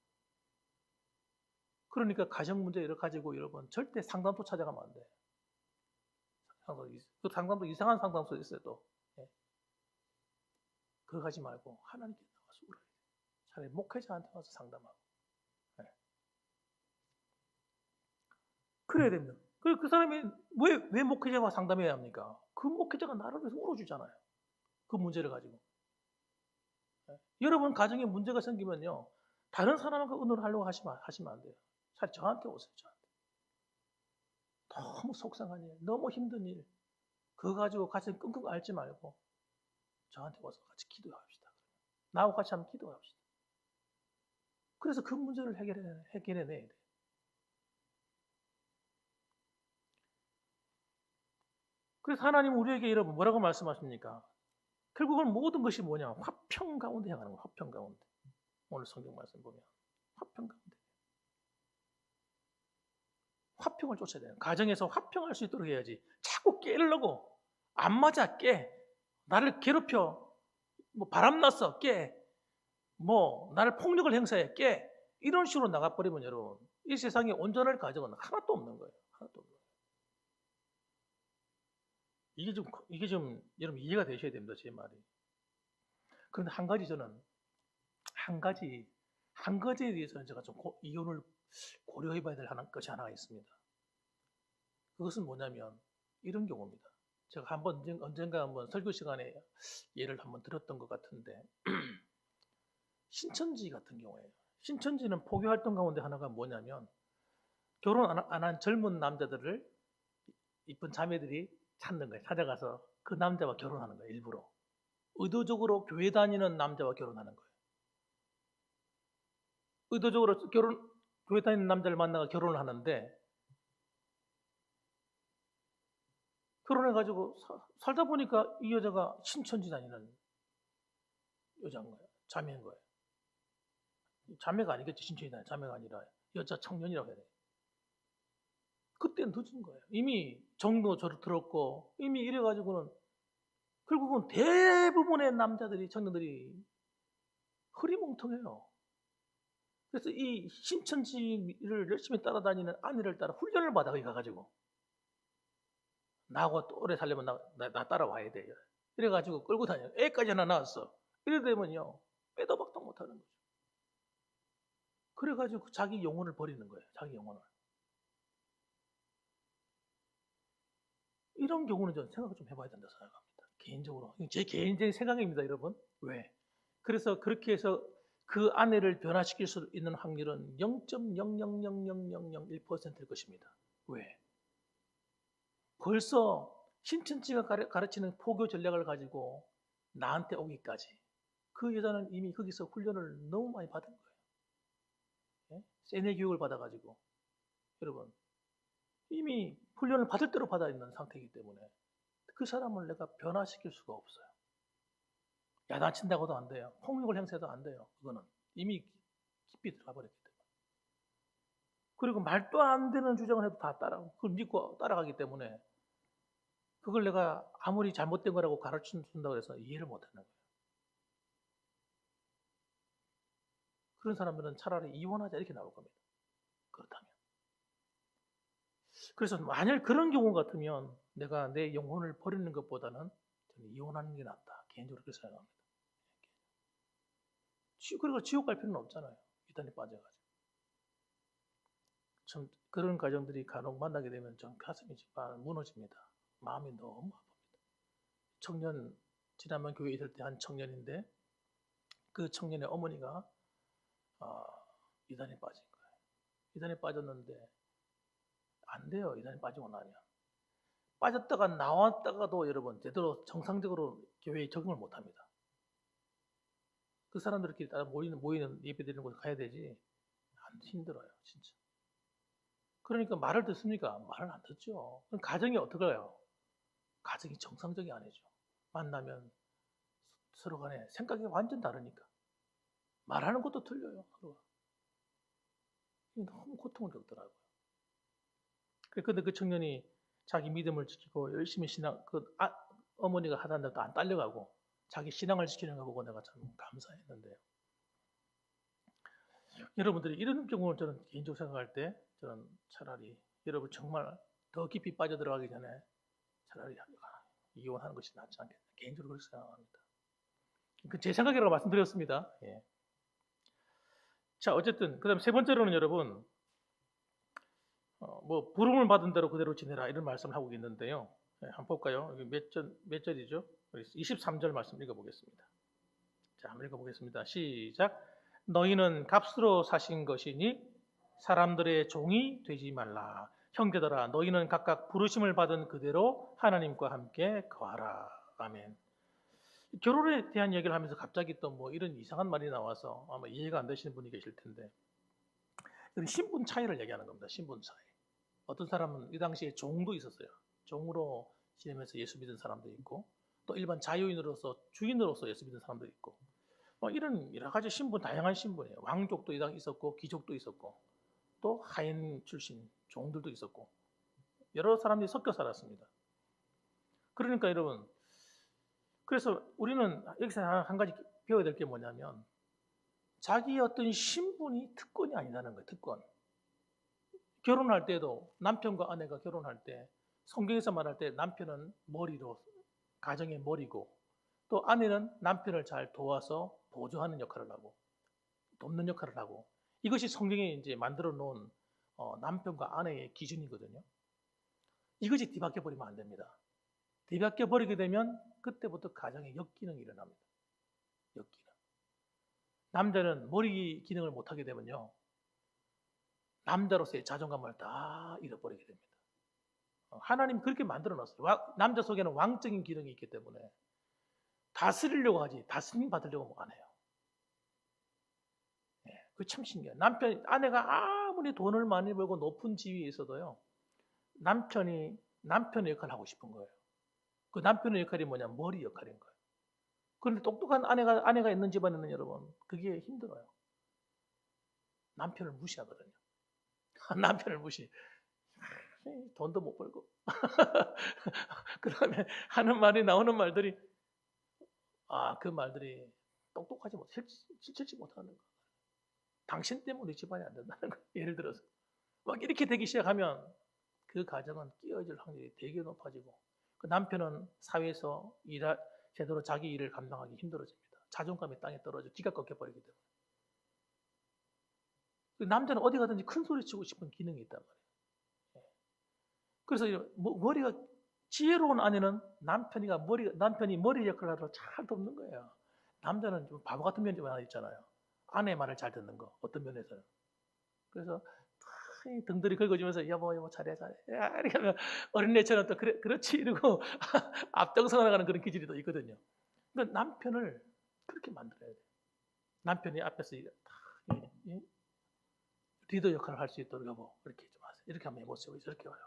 그러니까 가정 문제를 가지고 여러분 절대 상담소 찾아가면 안 돼요. 그 상담도 이상한 상담소 있어요 또. 예. 그거 하지 말고 하나님께 나와서 울어야 돼요. 차라리 목회자한테 와서 상담하고. 예. 그래야 됩니다. 그 사람이 왜 목회자와 상담해야 합니까? 그 목회자가 나를 위해서 울어주잖아요. 그 문제를 가지고. 예. 여러분 가정에 문제가 생기면요. 다른 사람과 의논하려고 하시면 안 돼요. 차라리 저한테 오세요. 저한테. 너무 속상한 일, 너무 힘든 일, 그거 가지고 같이 끙끙 앓지 말고 저한테 와서 같이 기도합시다. 나하고 같이 한번 기도합시다. 그래서 그 문제를 해결해내야 돼요. 그래서 하나님은 우리에게 여러분 뭐라고 말씀하십니까? 결국은 모든 것이 뭐냐? 화평 가운데 향하는 거예요. 화평 가운데. 오늘 성경 말씀 보면 화평 가운데. 화평을 쫓아야 돼요. 가정에서 화평할 수 있도록 해야지. 자꾸 깨려고 안 맞아 깨. 나를 괴롭혀. 뭐 바람났어 깨. 뭐 나를 폭력을 행사해 깨. 이런 식으로 나가버리면 여러분 이 세상에 온전할 가정은 하나도 없는 거예요. 하나도 없는 거예요. 이게 좀 여러분 이해가 되셔야 됩니다. 제 말이. 그런데 한 가지 저는 한 가지에 대해서는 제가 좀 이혼을 고려해봐야 될 것이 하나가 있습니다. 그것은 뭐냐면 이런 경우입니다. 제가 언젠가 한번 설교 시간에 예를 한번 들었던 것 같은데 신천지 같은 경우에요. 신천지는 포교 활동 가운데 하나가 뭐냐면 결혼 안 한 젊은 남자들을 이쁜 자매들이 찾는 거예요. 찾아가서 그 남자와 결혼하는 거예요. 일부러. 의도적으로 교회 다니는 남자와 결혼하는 거예요. 의도적으로 교회 다니는 남자를 만나서 결혼을 하는데 결혼해가지고 살다 보니까 이 여자가 신천지 다니는 여자인 거예요. 자매인 거예요. 자매가 아니겠지. 신천지 다니는 자매가 아니라 여자 청년이라고 해야 돼요. 그때는 늦은 거예요. 이미 정도 저를 들었고 이미 이래가지고는 결국은 대부분의 남자들이 청년들이 흐리멍텅해요. 그래서 이 신천지를 열심히 따라다니는 아내를 따라 훈련을 받아 거기 가가지고 나하고 또 오래 살려면 나 따라와야 돼요. 이래가지고 끌고 다녀요. 애까지 하나 낳았어. 이래 되면요 빼도 박도 못하는 거죠. 그래가지고 자기 영혼을 버리는 거예요. 자기 영혼을. 이런 경우는 저는 생각을 좀 해봐야 된다고 생각합니다. 개인적으로. 제 개인적인 생각입니다, 여러분. 왜? 그래서 그렇게 해서 그 아내를 변화시킬 수 있는 확률은 0.0000001%일 것입니다. 왜? 벌써 신천지가 가르치는 포교 전략을 가지고 나한테 오기까지 그 여자는 이미 거기서 훈련을 너무 많이 받은 거예요. 예? 세뇌 교육을 받아가지고 여러분 이미 훈련을 받을 대로 받아 있는 상태이기 때문에 그 사람을 내가 변화시킬 수가 없어요. 야단친다고도 안 돼요. 폭력을 행사해도 안 돼요. 그거는 이미 깊이 들어가 버렸기 때문에. 그리고 말도 안 되는 주장을 해도 다 그걸 믿고 따라가기 때문에 그걸 내가 아무리 잘못된 거라고 가르쳐준다고 해서 이해를 못하는 거예요. 그런 사람들은 차라리 이혼하자 이렇게 나올 겁니다. 그렇다면. 그래서 만약 그런 경우 같으면 내가 내 영혼을 버리는 것보다는 저는 이혼하는 게 낫다. 개인적으로 그렇게 생각합니다. 그리고 지옥 갈 필요는 없잖아요. 이단에 빠져가지고. 참 그런 가정들이 간혹 만나게 되면 좀 가슴이 무너집니다. 마음이 너무 아픕니다. 지난번 교회에 있을 때 한 청년인데 그 청년의 어머니가 이단에 빠진 거예요. 이단에 빠졌는데 안 돼요. 이단에 빠지고 나면. 빠졌다가 나왔다가도 여러분 제대로 정상적으로 교회에 적응을 못합니다. 그 사람들끼리 따라 모이는 예배 드리는 곳에 가야 되지. 안 힘들어요. 진짜. 그러니까 말을 듣습니까? 말을 안 듣죠. 그럼 가정이 어떡해요? 가정이 정상적이 아니죠. 만나면 서로 간에 생각이 완전 다르니까. 말하는 것도 틀려요. 서로가. 너무 고통을 겪더라고요. 그런데 그 청년이 자기 믿음을 지키고 열심히 어머니가 하던 데도 안 딸려가고 자기 신앙을 지키는 거 보고 내가 참 감사했는데요. 여러분들이 이런 경우를 저는 개인적으로 생각할 때 저는 차라리 여러분 정말 더 깊이 빠져들어가기 전에 차라리 이혼하는 것이 낫지 않겠나 개인적으로 그렇게 생각합니다. 제 생각이라고 말씀드렸습니다. 예. 자, 어쨌든 그다음 세 번째로는 여러분 부름을 받은 대로 그대로 지내라 이런 말씀을 하고 있는데요. 네, 한번 볼까요? 몇 절이죠? 23절 말씀 읽어보겠습니다. 자, 한번 읽어보겠습니다. 시작. 너희는 값으로 사신 것이니 사람들의 종이 되지 말라. 형제들아, 너희는 각각 부르심을 받은 그대로 하나님과 함께 거하라. 아멘. 결혼에 대한 얘기를 하면서 갑자기 또 이런 이상한 말이 나와서 아마 이해가 안 되시는 분이 계실 텐데, 신분 차이를 얘기하는 겁니다. 신분 차이. 어떤 사람은 이 당시에 종도 있었어요. 종으로 지내면서 예수 믿은 사람도 있고, 또 일반 자유인으로서 주인으로서 예수 믿은 사람도 있고, 이런 여러 가지 신분, 다양한 신분이에요. 왕족도 이 당 있었고, 귀족도 있었고, 또 하인 출신 종들도 있었고, 여러 사람들이 섞여 살았습니다. 그러니까 여러분, 그래서 우리는 여기서 한 가지 배워야 될 게 뭐냐면, 자기 어떤 신분이 특권이 아니라는 거예요. 특권. 결혼할 때도 남편과 아내가 결혼할 때 성경에서 말할 때 남편은 머리로 가정의 머리고 또 아내는 남편을 잘 도와서 보조하는 역할을 하고 돕는 역할을 하고 이것이 성경에 이제 만들어 놓은 남편과 아내의 기준이거든요. 이것이 뒤바뀌어 버리면 안 됩니다. 뒤바뀌어 버리게 되면 그때부터 가정에 역기능이 일어납니다. 역기능. 남자는 머리 기능을 못하게 되면요. 남자로서의 자존감을 다 잃어버리게 됩니다. 하나님 그렇게 만들어 놨어요. 남자 속에는 왕적인 기능이 있기 때문에 다스리려고 하지 다스림 받으려고 안 해요. 그게 참 신기해요. 아내가 아무리 돈을 많이 벌고 높은 지위에 있어도요. 남편의 역할을 하고 싶은 거예요. 그 남편의 역할이 뭐냐? 머리 역할인 거예요. 그런데 똑똑한 아내가 있는 집안에는 여러분 그게 힘들어요. 남편을 무시하거든요. 남편을 무시. 돈도 못 벌고. 그 다음에 나오는 말들이 그 말들이 똑똑하지 실질지 못하는 거. 당신 때문에 집안이 안 된다는 거. 예를 들어서 막 이렇게 되기 시작하면 그 가정은 끼어질 확률이 되게 높아지고 그 남편은 사회에서 제대로 자기 일을 감당하기 힘들어집니다. 자존감이 땅에 떨어져 기가 꺾여버리기 때문에. 그 남자는 어디 가든지 큰 소리 치고 싶은 기능이 있단 말이에요. 그래서 머리가 지혜로운 아내는 남편이 머리 역할을 하도록 잘 돕는 거예요. 남자는 좀 바보 같은 면이 하나 있잖아요. 아내의 말을 잘 듣는 거 어떤 면에서는. 그래서 등들이 긁어주면서 여보 잘해. 이렇게 하면 어린애처럼 또 그렇지 이러고 앞장서 나가는 그런 기질이 또 있거든요. 그러니까 남편을 그렇게 만들어야 돼요. 남편이 앞에서 리더 역할을 할 수 있도록 여보 이렇게 좀 하세요. 이렇게 한번 해보세요. 이렇게 와요.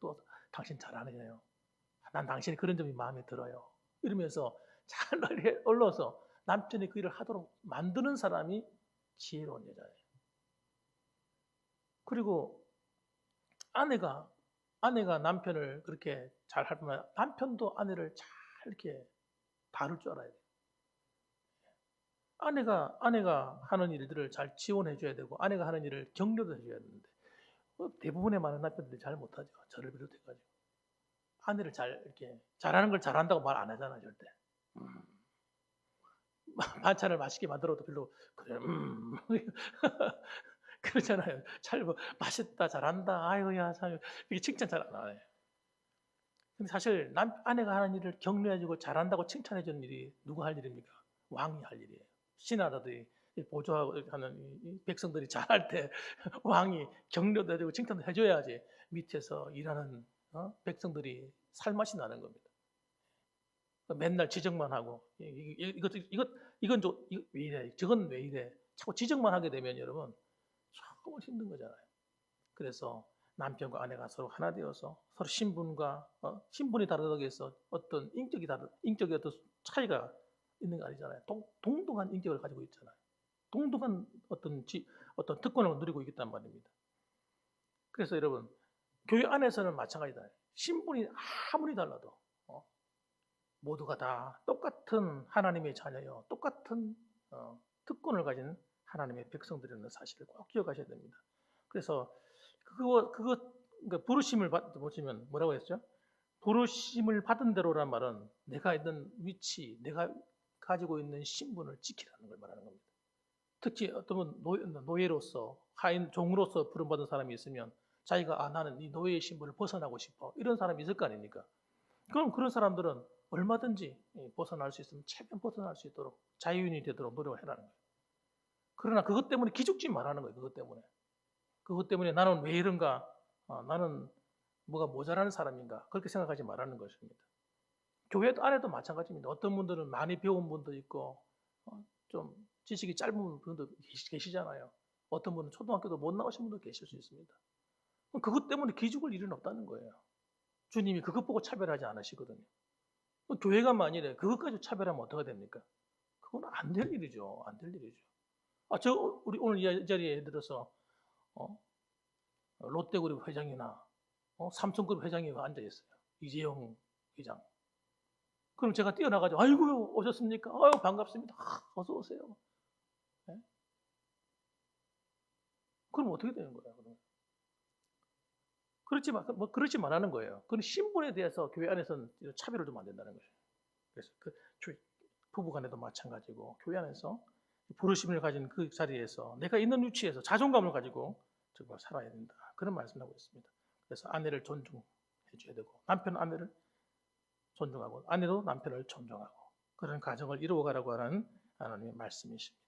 또 당신 잘하네요. 난 당신이 그런 점이 마음에 들어요. 이러면서 잘 올라서 남편이 그 일을 하도록 만드는 사람이 지혜로운 여자예요. 그리고 아내가 아내가 남편을 그렇게 잘 하면 남편도 아내를 잘 이렇게 다룰 줄 알아야 돼요. 아내가 하는 일들을 잘 지원해 줘야 되고 아내가 하는 일을 격려도 해 줘야 되는데 대부분의 많은 남편들이 잘 못하죠. 저를 비롯해 가지고. 아내를 잘 이렇게 잘하는 걸 잘한다고 말 안 하잖아 절대. 반찬을 맛있게 만들어도 별로 그래 그러잖아요. 잘 뭐 "맛있다. 잘한다. 아이고야 참." 이렇게 칭찬 잘 안 해요. 근데 사실 아내가 하는 일을 격려해 주고 잘한다고 칭찬해 주는 일이 누가 할 일입니까? 왕이 할 일이에요. 신하들이 보조하는 이 백성들이 잘할 때 왕이 격려도 해 주고 칭찬도 해 줘야지 밑에서 일하는 백성들이 살맛이 나는 겁니다. 맨날 지적만 하고 이건 왜 이래? 저건 왜 이래? 자꾸 지적만 하게 되면 여러분 정말 힘든 거잖아요. 그래서 남편과 아내가 서로 하나 되어서 서로 신분이 다르다고 해서 어떤 인격의 어떤 차이가 있는 거 아니잖아요. 동등한 인격을 가지고 있잖아요. 동등한 어떤 특권을 누리고 있단 말입니다. 그래서 여러분 교회 안에서는 마찬가지다. 신분이 아무리 달라도 모두가 다 똑같은 하나님의 자녀요, 똑같은 특권을 가진 하나님의 백성들이라는 사실을 꼭 기억하셔야 됩니다. 그래서 그러니까 부르심을 보시면 뭐라고 했죠? 부르심을 받은 대로란 말은 내가 있는 위치, 내가 가지고 있는 신분을 지키라는 걸 말하는 겁니다. 특히 어떤 노예로서 하인 종으로서 부름받은 사람이 있으면 자기가 나는 이 노예의 신분을 벗어나고 싶어 이런 사람이 있을 거 아닙니까? 그럼 그런 사람들은 얼마든지 벗어날 수 있으면 최대한 벗어날 수 있도록 자유인이 되도록 노력을 해라는 거예요. 그러나 그것 때문에 기죽지 말라는 거예요. 그것 때문에 나는 왜 이런가? 나는 뭐가 모자라는 사람인가? 그렇게 생각하지 말라는 것입니다. 교회 안에도 마찬가지입니다. 어떤 분들은 많이 배운 분도 있고 좀 지식이 짧은 분도 계시잖아요. 어떤 분은 초등학교도 못 나오신 분도 계실 수 있습니다. 그것 때문에 기죽을 일은 없다는 거예요. 주님이 그것 보고 차별하지 않으시거든요. 교회가 만일에 그것까지 차별하면 어떻게 됩니까? 그건 안 될 일이죠. 안 될 일이죠. 우리 오늘 이 자리에 들어서 롯데그룹 회장이나 삼성그룹 회장이 앉아 있어요. 이재용 회장. 그럼 제가 뛰어나가지고 아이고요 오셨습니까? 아유 반갑습니다. 어서 오세요. 네? 그럼 어떻게 되는 거예요? 그러면? 그렇지 말하는 거예요. 그런 신분에 대해서 교회 안에서는 차별을 두면 안 된다는 거예요. 그래서 부부간에도 마찬가지고 교회 안에서 부르심을 가진 그 자리에서 내가 있는 위치에서 자존감을 가지고 정말 살아야 된다. 그런 말씀을 하고 있습니다. 그래서 아내를 존중해 줘야 되고 남편은 아내를 존중하고 아내도 남편을 존중하고 그런 가정을 이루어가라고 하는 하나님의 말씀이십니다.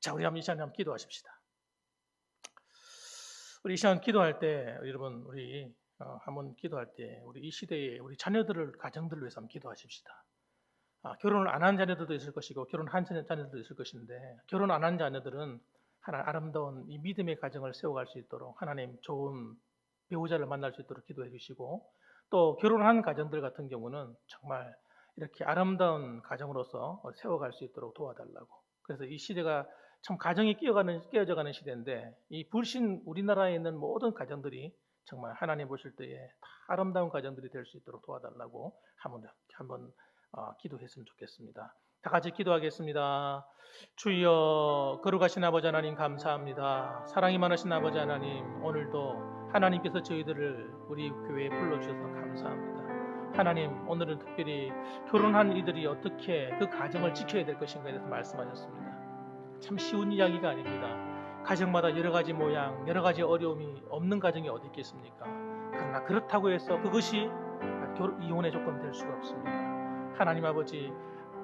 자, 우리 이 시간에 한번 기도하십시다. 우리 이 시간 기도할 때 여러분 우리 한번 기도할 때 우리 이 시대에 우리 자녀들을 가정들을 위해서 한번 기도하십시다. 결혼을 안 한 자녀들도 있을 것이고 결혼한 자녀들도 있을 것인데 결혼 안 한 자녀들은 하나님 아름다운 이 믿음의 가정을 세워갈 수 있도록 하나님 좋은 배우자를 만날 수 있도록 기도해 주시고 또 결혼한 가정들 같은 경우는 정말 이렇게 아름다운 가정으로서 세워갈 수 있도록 도와달라고. 그래서 이 시대가 참 가정이 깨어져가는 시대인데 이 불신 우리나라에 있는 모든 가정들이 정말 하나님 보실 때에 다 아름다운 가정들이 될 수 있도록 도와달라고 한번 기도했으면 좋겠습니다. 다 같이 기도하겠습니다. 주여 거룩하신 아버지 하나님 감사합니다. 사랑이 많으신 아버지 하나님 오늘도 하나님께서 저희들을 우리 교회에 불러주셔서 감사합니다. 하나님 오늘은 특별히 결혼한 이들이 어떻게 그 가정을 지켜야 될 것인가에 대해서 말씀하셨습니다. 참 쉬운 이야기가 아닙니다. 가정마다 여러 가지 모양 여러 가지 어려움이 없는 가정이 어디 있겠습니까? 그러나 그렇다고 해서 그것이 이혼의 조건 될 수가 없습니다. 하나님 아버지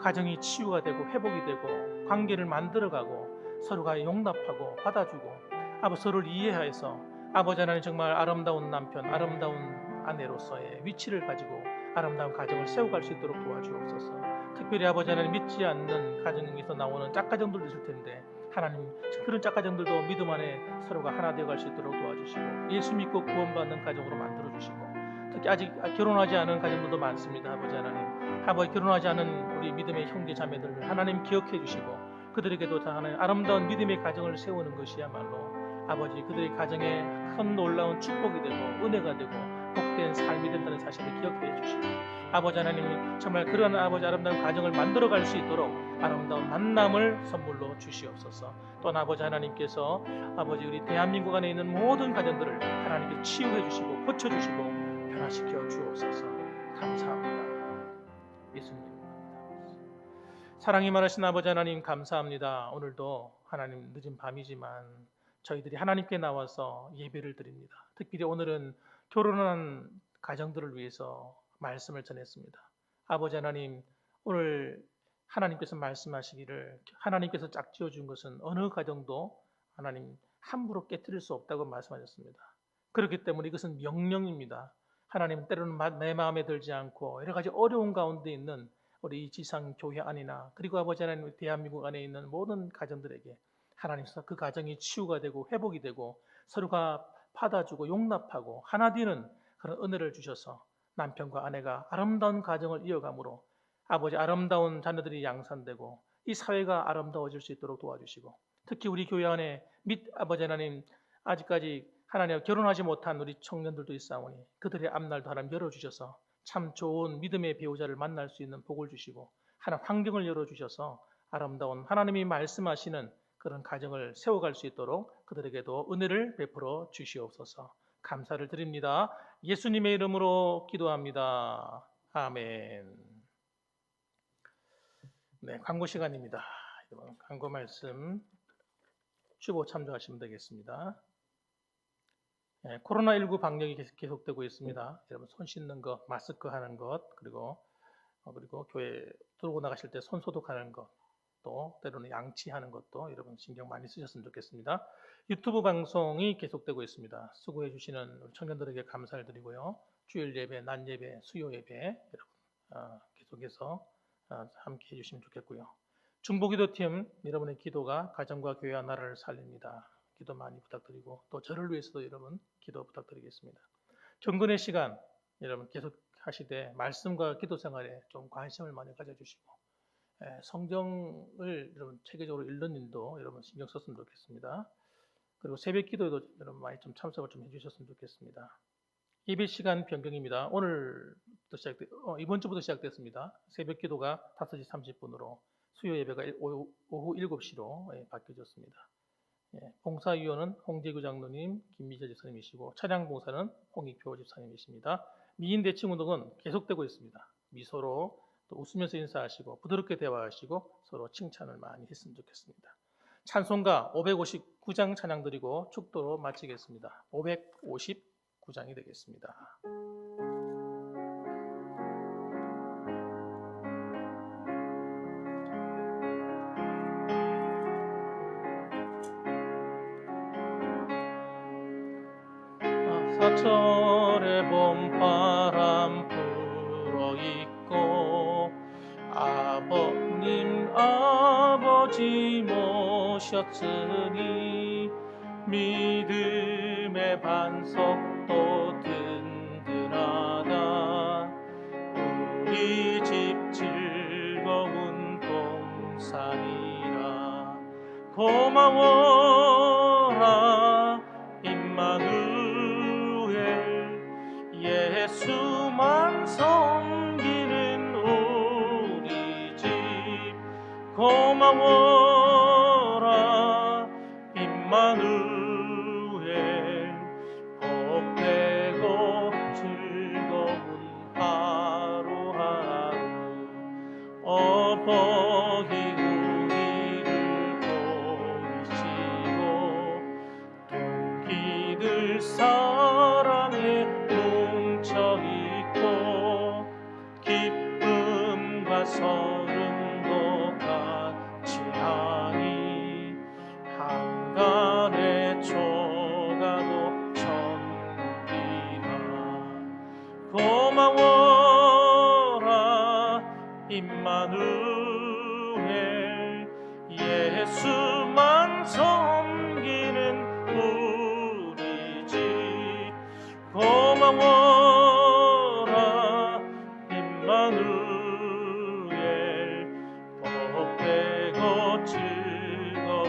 가정이 치유가 되고 회복이 되고 관계를 만들어가고 서로가 용납하고 받아주고 서로를 이해해서 아버지 하나님 정말 아름다운 남편 아름다운 아내로서의 위치를 가지고 아름다운 가정을 세워갈 수 있도록 도와주옵소서. 특별히 아버지 하나님 믿지 않는 가정에서 나오는 짝가정들도 있을 텐데 하나님 그런 짝가정들도 믿음 안에 서로가 하나 되어갈 수 있도록 도와주시고 예수 믿고 구원받는 가정으로 만들어주시고 특히 아직 결혼하지 않은 가정들도 많습니다. 아버지 하나님 아버지 결혼하지 않은 우리 믿음의 형제 자매들을 하나님 기억해 주시고 그들에게도 하나님 아름다운 믿음의 가정을 세우는 것이야말로 아버지 그들의 가정에 큰 놀라운 축복이 되고 은혜가 되고 복된 삶이 된다는 사실을 기억해 주시고, 아버지 하나님 정말 그러한 아버지 아름다운 가정을 만들어갈 수 있도록 아름다운 만남을 선물로 주시옵소서. 또 아버지 하나님께서 아버지 우리 대한민국 안에 있는 모든 가정들을 하나님께 치유해 주시고 고쳐주시고 변화시켜 주옵소서. 감사합니다. 예수님 사랑이 많으신 아버지 하나님 감사합니다. 오늘도 하나님 늦은 밤이지만 저희들이 하나님께 나와서 예배를 드립니다. 특별히 오늘은 결혼한 가정들을 위해서 말씀을 전했습니다. 아버지 하나님, 오늘 하나님께서 말씀하시기를 하나님께서 짝지어 준 것은 어느 가정도 하나님 함부로 깨뜨릴 수 없다고 말씀하셨습니다. 그렇기 때문에 이것은 명령입니다. 하나님 때로는 내 마음에 들지 않고 여러 가지 어려운 가운데 있는 우리 지상 교회 안이나 그리고 아버지 하나님 대한민국 안에 있는 모든 가정들에게 하나님께서 그 가정이 치유가 되고 회복이 되고 서로가 받아주고 용납하고 하나 되는 그런 은혜를 주셔서 남편과 아내가 아름다운 가정을 이어감으로 아버지 아름다운 자녀들이 양산되고 이 사회가 아름다워질 수 있도록 도와주시고, 특히 우리 교회 안에 아버지 하나님 아직까지 하나님과 결혼하지 못한 우리 청년들도 있사오니 그들의 앞날도 하나님 열어주셔서 참 좋은 믿음의 배우자를 만날 수 있는 복을 주시고 하나님 환경을 열어주셔서 아름다운 하나님이 말씀하시는 그런 가정을 세워갈 수 있도록 그들에게도 은혜를 베풀어 주시옵소서. 감사를 드립니다. 예수님의 이름으로 기도합니다. 아멘. 네, 광고 시간입니다. 광고 말씀 주보 참조하시면 되겠습니다. 네, 코로나19 방역이 계속되고 있습니다. 여러분 손 씻는 것, 마스크 하는 것, 그리고 교회 들고 나가실 때 손 소독하는 것, 또 때로는 양치하는 것도 여러분 신경 많이 쓰셨으면 좋겠습니다. 유튜브 방송이 계속되고 있습니다. 수고해 주시는 청년들에게 감사를 드리고요. 주일 예배, 낮 예배, 수요 예배 여러분 계속해서 함께 해주시면 좋겠고요. 중보기도팀 여러분의 기도가 가정과 교회와 나라를 살립니다. 기도 많이 부탁드리고 또 저를 위해서도 여러분 기도 부탁드리겠습니다. 경건의 시간 여러분 계속 하시되 말씀과 기도 생활에 좀 관심을 많이 가져주시고 성경을 여러분 체계적으로 읽는 일도 여러분 신경 썼으면 좋겠습니다. 그리고 새벽 기도에도 여러분 많이 좀 참석을 좀 해주셨으면 좋겠습니다. 예배 시간 변경입니다. 이번 주부터 시작됐습니다. 새벽 기도가 5시 30분으로 수요 예배가 오후 7시로 바뀌어졌습니다. 봉사위원은 홍재규 장로님, 김미재 집사님이시고 차량 봉사는 홍익표 집사님이십니다. 미인 대칭 운동은 계속되고 있습니다. 미소로 또 웃으면서 인사하시고 부드럽게 대화하시고 서로 칭찬을 많이 했으면 좋겠습니다. 찬송가 559장 찬양 드리고 축도로 마치겠습니다. 559장이 되겠습니다. 사철의 봄바람 불어있고 아버님 아버지 모셨으니 믿음의 반석도 든든하다. 우리 집 즐거운 동산이라. 고마워라 임마누엘 예수만 섬기는 우리 집. 고마워라 임마누엘 복되고 즐거운 하루하루. 어버이 우리를 보이시고 동기들 사랑에 뭉쳐있고 기쁨과 서름도 같이 하니 한간의 초가도 천국이라. 고마워라 임마누엘 예수만 섬기는 우리 집. 고마워라 임마누엘 복되고 즐거운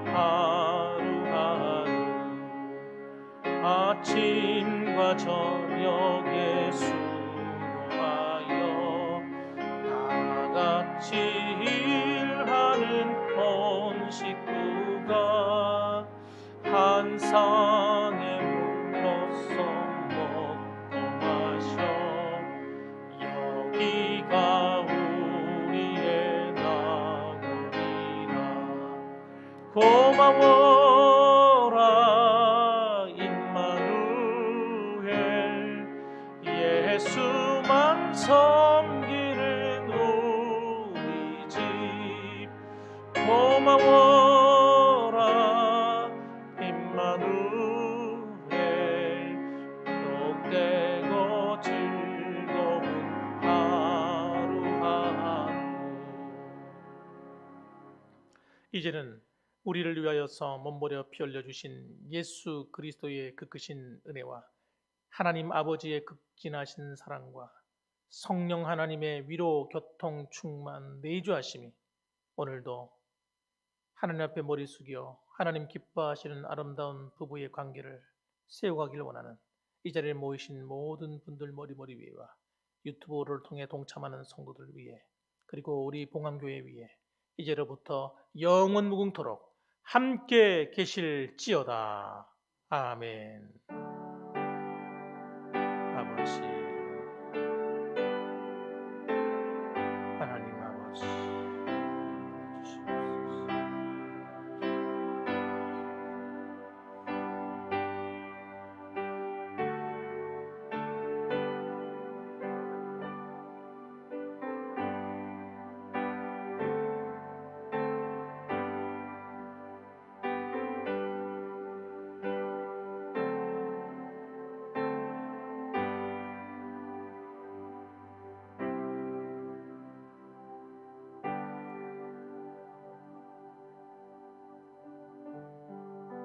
하루하루. 아침과 저녁 섬기는 우리 집 고마워라 임마누엘 복되고 즐거운 하루하루. 이제는 우리를 위하여서 몸버려 피 흘려 주신 예수 그리스도의 그 크신 은혜와 하나님 아버지의 극진하신 사랑과 성령 하나님의 위로 교통 충만 내주하심이 오늘도 하나님 앞에 머리 숙여 하나님 기뻐하시는 아름다운 부부의 관계를 세워가기를 원하는 이 자리에 모이신 모든 분들 머리 위에와 유튜브를 통해 동참하는 성도들 위해 그리고 우리 봉안교회 위에 이제로부터 영원 무궁토록 함께 계실지어다. 아멘. 아버지